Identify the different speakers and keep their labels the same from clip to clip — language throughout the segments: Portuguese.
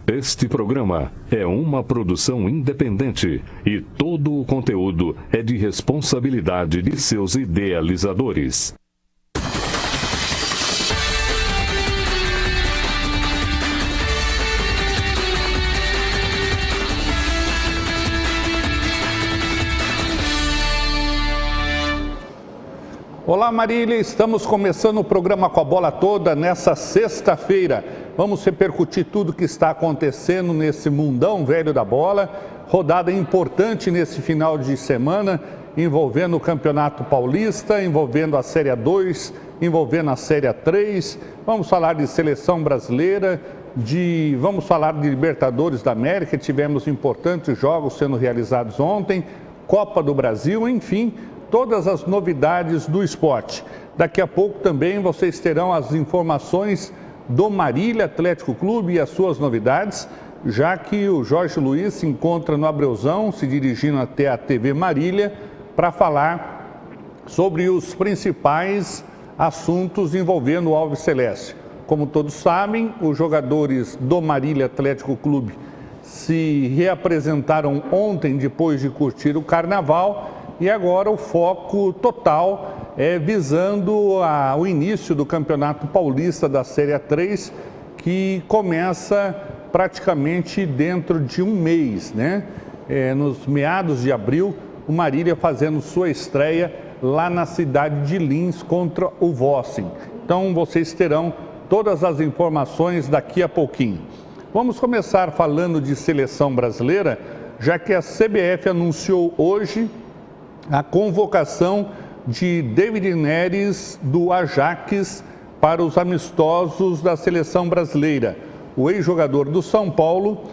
Speaker 1: Este programa é uma produção independente e todo o conteúdo é de responsabilidade de seus idealizadores.
Speaker 2: Olá Marília, estamos começando o programa Com a Bola Toda nessa sexta-feira. Vamos repercutir tudo que está acontecendo nesse mundão velho da bola. Rodada importante nesse final de semana, envolvendo o Campeonato Paulista, envolvendo a Série 2, envolvendo a Série 3. Vamos falar de seleção brasileira, vamos falar de Libertadores da América. Tivemos importantes jogos sendo realizados ontem, Copa do Brasil, enfim, todas as novidades do esporte. Daqui a pouco também vocês terão as informações do Marília Atlético Clube e as suas novidades, já que o Jorge Luiz se encontra no Abreuzão, se dirigindo até a TV Marília, para falar sobre os principais assuntos envolvendo o Alves Celeste. Como todos sabem, os jogadores do Marília Atlético Clube se reapresentaram ontem depois de curtir o Carnaval. E agora o foco total é visando o início do Campeonato Paulista da Série 3, que começa praticamente dentro de um mês, né? Nos meados de abril, o Marília fazendo sua estreia lá na cidade de Lins contra o Vossen. Então vocês terão todas as informações daqui a pouquinho. Vamos começar falando de seleção brasileira, já que a CBF anunciou hoje a convocação de David Neres do Ajax para os amistosos da seleção brasileira. O ex-jogador do São Paulo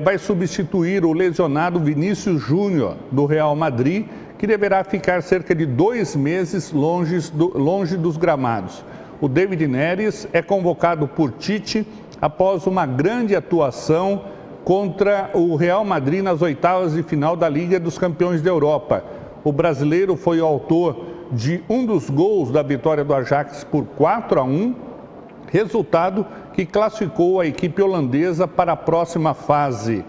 Speaker 2: vai substituir o lesionado Vinícius Júnior do Real Madrid, que deverá ficar cerca de 2 meses longe dos gramados. O David Neres é convocado por Tite após uma grande atuação contra o Real Madrid nas oitavas de final da Liga dos Campeões da Europa. O brasileiro foi o autor de um dos gols da vitória do Ajax por 4-1, resultado que classificou a equipe holandesa para a próxima fase.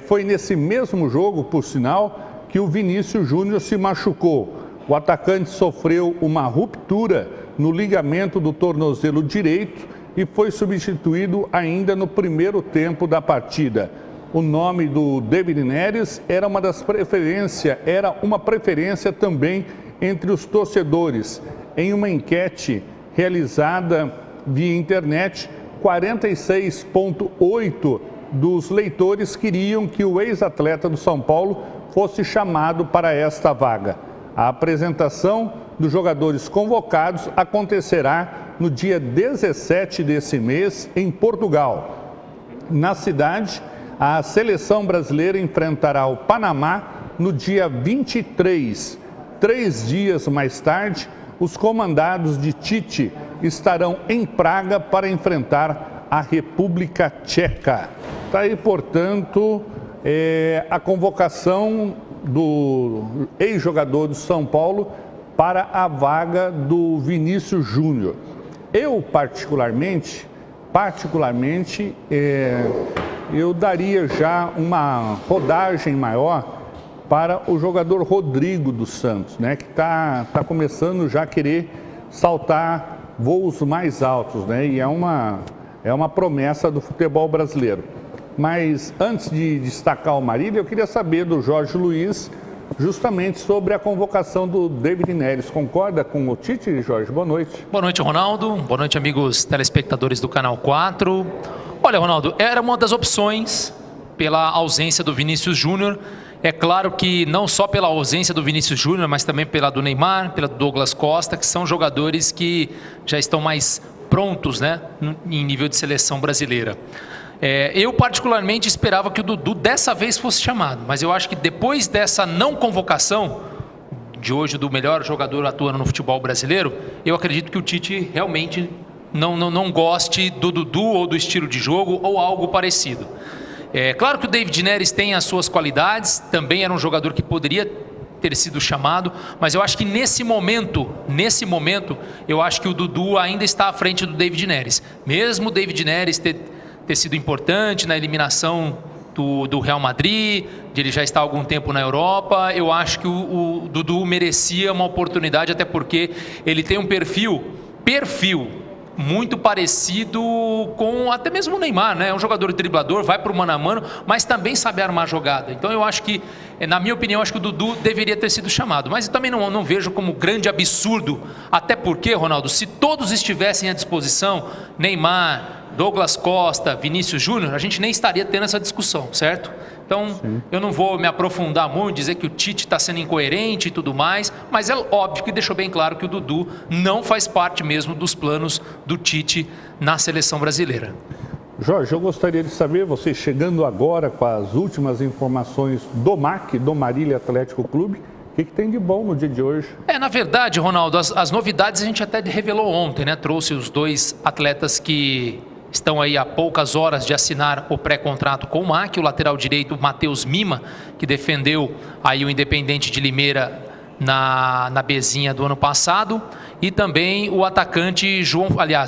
Speaker 2: Foi nesse mesmo jogo, por sinal, que o Vinícius Júnior se machucou. O atacante sofreu uma ruptura no ligamento do tornozelo direito e foi substituído ainda no primeiro tempo da partida. O nome do David Neres era uma preferência também entre os torcedores. Em uma enquete realizada via internet, 46,8% dos leitores queriam que o ex-atleta do São Paulo fosse chamado para esta vaga. A apresentação dos jogadores convocados acontecerá no dia 17 desse mês em Portugal. Na cidade, a seleção brasileira enfrentará o Panamá no dia 23. 3 dias mais tarde, os comandados de Tite estarão em Praga para enfrentar a República Tcheca. Está aí, portanto, a convocação do ex-jogador do São Paulo para a vaga do Vinícius Júnior. Eu, particularmente, eu daria já uma rodagem maior para o jogador Rodrigo dos Santos, né, que está começando já a querer saltar voos mais altos, né, e é uma promessa do futebol brasileiro. Mas antes de destacar o Marília, eu queria saber do Jorge Luiz justamente sobre a convocação do David Neres. Concorda com o Tite, Jorge? Boa noite.
Speaker 3: Boa noite, Ronaldo. Boa noite, amigos telespectadores do Canal 4. Olha, Ronaldo, era uma das opções pela ausência do Vinícius Júnior. É claro que não só pela ausência do Vinícius Júnior, mas também pela do Neymar, pela do Douglas Costa, que são jogadores que já estão mais prontos, né, em nível de seleção brasileira. Eu particularmente esperava que o Dudu dessa vez fosse chamado, mas eu acho que depois dessa não convocação de hoje do melhor jogador atuando no futebol brasileiro, eu acredito que o Tite realmente não goste do Dudu ou do estilo de jogo ou algo parecido. Claro que o David Neres tem as suas qualidades, também era um jogador que poderia ter sido chamado, mas eu acho que nesse momento, eu acho que o Dudu ainda está à frente do David Neres. Mesmo o David Neres ter sido importante na eliminação do Real Madrid, de ele já estar há algum tempo na Europa. Eu acho que o Dudu merecia uma oportunidade, até porque ele tem um perfil muito parecido com até mesmo o Neymar, né? É um jogador driblador, vai para o mano a mano, mas também sabe armar jogada. Então eu acho que, na minha opinião, acho que o Dudu deveria ter sido chamado. Mas eu também não vejo como grande absurdo, até porque, Ronaldo, se todos estivessem à disposição, Neymar, Douglas Costa, Vinícius Júnior, a gente nem estaria tendo essa discussão, certo? Então, eu não vou me aprofundar muito, dizer que o Tite está sendo incoerente e tudo mais, mas é óbvio que deixou bem claro que o Dudu não faz parte mesmo dos planos do Tite na seleção brasileira.
Speaker 2: Jorge, eu gostaria de saber, você chegando agora com as últimas informações do MAC, do Marília Atlético Clube, o que tem de bom no dia de hoje?
Speaker 3: Na verdade, Ronaldo, as novidades a gente até revelou ontem, né? Trouxe os dois atletas que estão aí há poucas horas de assinar o pré-contrato com o MAC, o lateral direito Matheus Mima, que defendeu aí o Independente de Limeira na Bezinha do ano passado, e também o atacante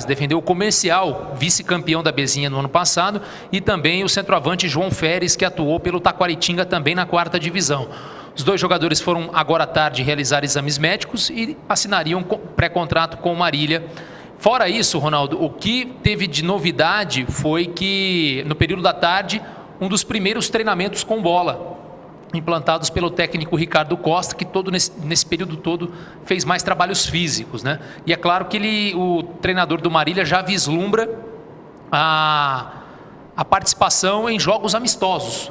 Speaker 3: defendeu o Comercial, vice-campeão da Bezinha no ano passado, e também o centroavante João Feres, que atuou pelo Taquaritinga também na 4ª divisão. Os dois jogadores foram agora à tarde realizar exames médicos e assinariam pré-contrato com o Marília. Fora isso, Ronaldo, o que teve de novidade foi que, no período da tarde, um dos primeiros treinamentos com bola, implantados pelo técnico Ricardo Costa, que nesse período todo fez mais trabalhos físicos, né? E é claro que o treinador do Marília já vislumbra a participação em jogos amistosos.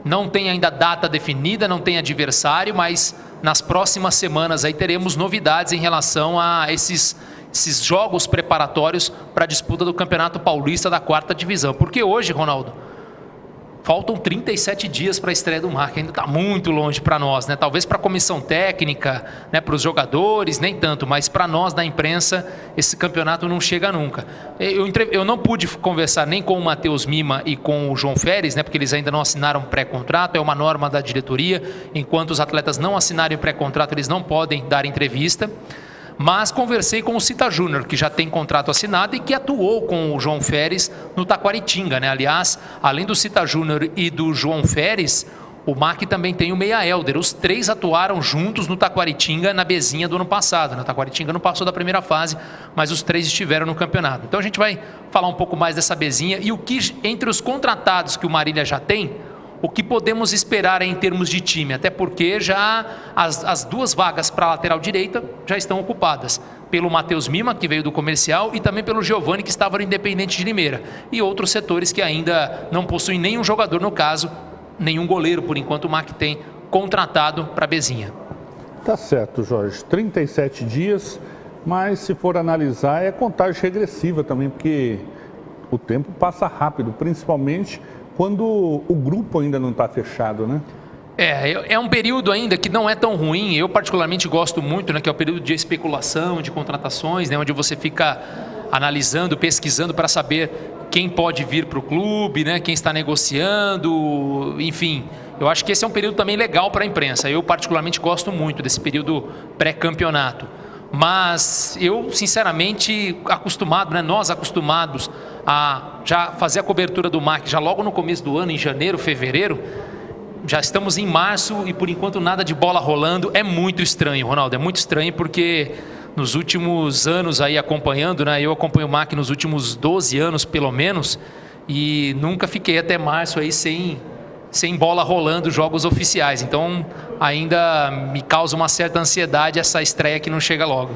Speaker 3: Não tem ainda data definida, não tem adversário, mas nas próximas semanas aí teremos novidades em relação a esses jogos preparatórios para a disputa do Campeonato Paulista da 4ª divisão. Porque hoje, Ronaldo, faltam 37 dias para a estreia do MAC, ainda está muito longe para nós, né? Talvez para a comissão técnica, né, para os jogadores, nem tanto, mas para nós da imprensa, esse campeonato não chega nunca. Eu não pude conversar nem com o Matheus Mima e com o João Feres, né, porque eles ainda não assinaram pré-contrato, é uma norma da diretoria, enquanto os atletas não assinarem pré-contrato, eles não podem dar entrevista. Mas conversei com o Cita Júnior, que já tem contrato assinado e que atuou com o João Feres no Taquaritinga, né? Aliás, além do Cita Júnior e do João Feres, o MAC também tem o Meia Helder. Os três atuaram juntos no Taquaritinga na Bezinha do ano passado. O Taquaritinga não passou da primeira fase, mas os três estiveram no campeonato. Então a gente vai falar um pouco mais dessa Bezinha e o que, entre os contratados que o Marília já tem, o que podemos esperar em termos de time, até porque já as duas vagas para a lateral direita já estão ocupadas, pelo Matheus Mima, que veio do Comercial, e também pelo Giovani, que estava no Independente de Limeira, e outros setores que ainda não possuem nenhum jogador, no caso, nenhum goleiro, por enquanto o MAC tem contratado para a Bezinha.
Speaker 2: Tá certo, Jorge, 37 dias, mas se for analisar é contagem regressiva também, porque o tempo passa rápido, principalmente quando o grupo ainda não está fechado, né?
Speaker 3: É um período ainda que não é tão ruim. Eu particularmente gosto muito, né, que é o período de especulação, de contratações, né, onde você fica analisando, pesquisando para saber quem pode vir para o clube, né, quem está negociando, enfim. Eu acho que esse é um período também legal para a imprensa. Eu particularmente gosto muito desse período pré-campeonato. Mas eu, sinceramente, acostumado, né, nós acostumados a já fazer a cobertura do MAC já logo no começo do ano, em janeiro, fevereiro, já estamos em março e por enquanto nada de bola rolando. É muito estranho, Ronaldo, é muito estranho porque nos últimos anos aí acompanhando, né, eu acompanho o MAC nos últimos 12 anos pelo menos e nunca fiquei até março aí sem bola rolando, jogos oficiais. Então ainda me causa uma certa ansiedade essa estreia que não chega logo.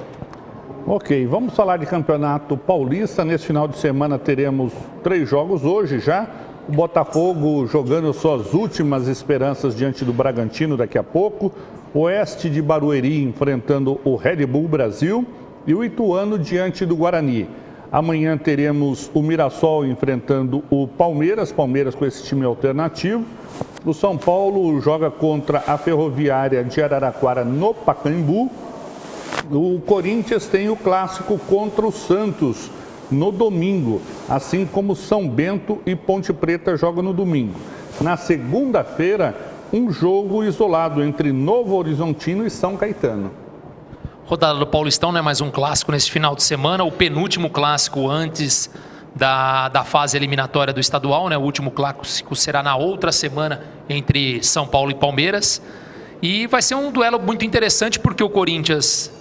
Speaker 2: Ok, vamos falar de Campeonato Paulista. Nesse final de semana teremos 3 jogos hoje já. O Botafogo jogando suas últimas esperanças diante do Bragantino daqui a pouco. O Oeste de Barueri enfrentando o Red Bull Brasil e o Ituano diante do Guarani. Amanhã teremos o Mirassol enfrentando o Palmeiras com esse time alternativo. O São Paulo joga contra a Ferroviária de Araraquara no Pacaembu. O Corinthians tem o clássico contra o Santos no domingo, assim como São Bento e Ponte Preta jogam no domingo. Na segunda-feira, um jogo isolado entre Novo Horizontino e São Caetano.
Speaker 3: Rodada do Paulistão, né? Mais um clássico nesse final de semana, o penúltimo clássico antes da fase eliminatória do estadual, né? O último clássico será na outra semana entre São Paulo e Palmeiras. E vai ser um duelo muito interessante porque o Corinthians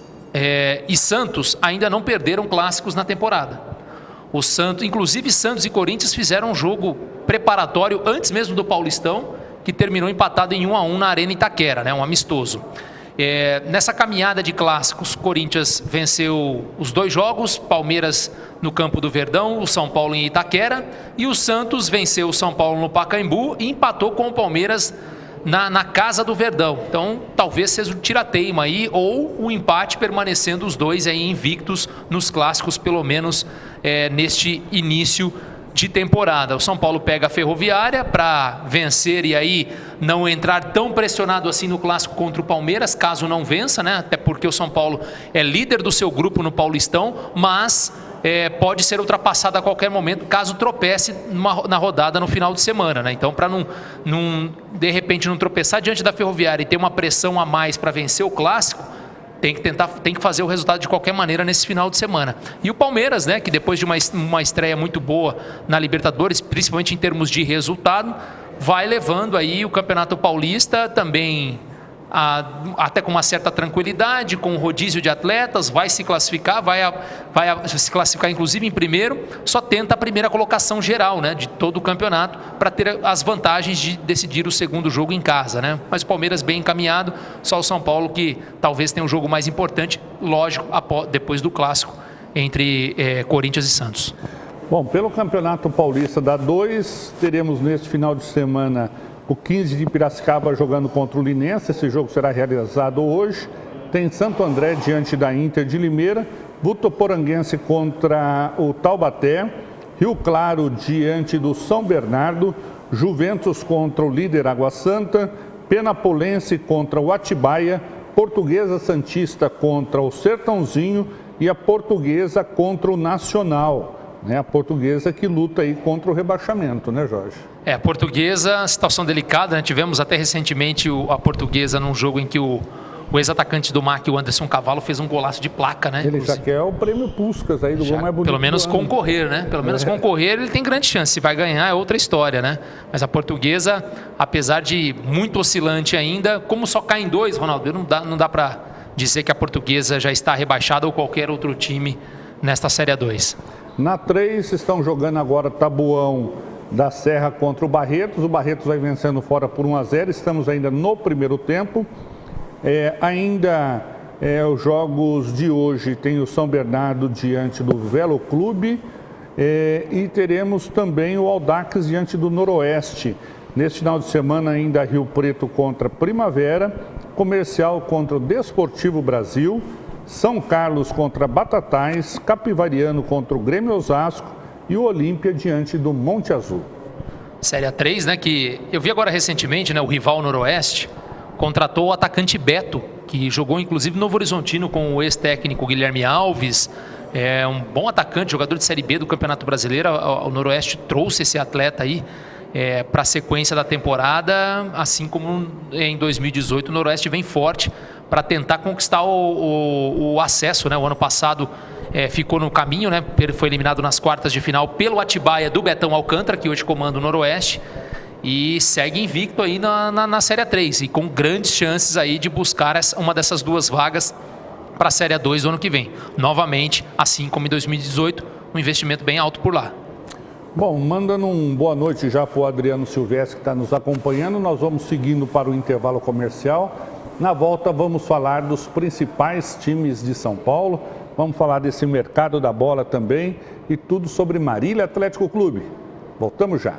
Speaker 3: e Santos ainda não perderam clássicos na temporada. Inclusive Santos e Corinthians fizeram um jogo preparatório antes mesmo do Paulistão, que terminou empatado em 1-1 na Arena Itaquera, né? Um amistoso. Nessa caminhada de clássicos, Corinthians venceu os 2 jogos, Palmeiras no Campo do Verdão, o São Paulo em Itaquera, e o Santos venceu o São Paulo no Pacaembu e empatou com o Palmeiras na Casa do Verdão. Então, talvez seja o tirateima aí, ou o empate, permanecendo os dois aí invictos nos clássicos, pelo menos neste início de temporada. O São Paulo pega a Ferroviária para vencer e aí não entrar tão pressionado assim no clássico contra o Palmeiras, caso não vença, né? Até porque o São Paulo é líder do seu grupo no Paulistão, mas pode ser ultrapassado a qualquer momento caso tropece na rodada no final de semana, né? Então, para de repente não tropeçar diante da Ferroviária e ter uma pressão a mais para vencer o clássico, tem que fazer o resultado de qualquer maneira nesse final de semana. E o Palmeiras, né, que depois de uma estreia muito boa na Libertadores, principalmente em termos de resultado, vai levando aí o Campeonato Paulista também até com uma certa tranquilidade, com o rodízio de atletas, vai se classificar, vai se classificar inclusive em primeiro, só tenta a primeira colocação geral, né, de todo o campeonato, para ter as vantagens de decidir o segundo jogo em casa, né? Mas o Palmeiras bem encaminhado, só o São Paulo que talvez tenha um jogo mais importante, lógico, depois do clássico entre Corinthians e Santos.
Speaker 2: Bom, pelo Campeonato Paulista da 2, teremos neste final de semana o 15 de Piracicaba jogando contra o Linense. Esse jogo será realizado hoje. Tem Santo André diante da Inter de Limeira, Votuporanguense contra o Taubaté, Rio Claro diante do São Bernardo, Juventus contra o líder Água Santa, Penapolense contra o Atibaia, Portuguesa Santista contra o Sertãozinho e a Portuguesa contra o Nacional. A Portuguesa que luta aí contra o rebaixamento, né, Jorge?
Speaker 3: A Portuguesa, situação delicada, né? Tivemos até recentemente a Portuguesa num jogo em que o ex-atacante do MAC, o Anderson Cavalo, fez um golaço de placa, né?
Speaker 2: Ele já quer o prêmio Puskás aí do gol mais bonito.
Speaker 3: Pelo menos concorrer, né? Pelo menos concorrer, ele tem grande chance. Se vai ganhar é outra história, né? Mas a Portuguesa, apesar de muito oscilante ainda, como só cai em 2, Ronaldo, não dá para dizer que a Portuguesa já está rebaixada ou qualquer outro time nesta Série A2.
Speaker 2: Na 3 estão jogando agora Tabuão da Serra contra o Barretos. O Barretos vai vencendo fora por 1-0. Estamos ainda no primeiro tempo. Os jogos de hoje tem o São Bernardo diante do Velo Clube e teremos também o Audax diante do Noroeste. Neste final de semana ainda Rio Preto contra Primavera, Comercial contra o Desportivo Brasil, São Carlos contra Batatais, Capivariano contra o Grêmio Osasco e o Olímpia diante do Monte Azul.
Speaker 3: Série A3, né, que eu vi agora recentemente, né, o rival Noroeste contratou o atacante Beto, que jogou inclusive no Novo Horizontino com o ex-técnico Guilherme Alves. É um bom atacante, jogador de Série B do Campeonato Brasileiro. O Noroeste trouxe esse atleta aí para a sequência da temporada, assim como em 2018 o Noroeste vem forte para tentar conquistar o acesso, né? O ano passado ficou no caminho, né? Foi eliminado nas quartas de final pelo Atibaia do Betão Alcântara, que hoje comanda o Noroeste, e segue invicto aí na Série A3 e com grandes chances aí de buscar uma dessas duas vagas para a Série A2 do ano que vem. Novamente, assim como em 2018, um investimento bem alto por lá.
Speaker 2: Bom, mandando uma boa noite já para o Adriano Silvestre que está nos acompanhando, nós vamos seguindo para o intervalo comercial. Na volta vamos falar dos principais times de São Paulo, vamos falar desse mercado da bola também e tudo sobre Marília Atlético Clube. Voltamos já.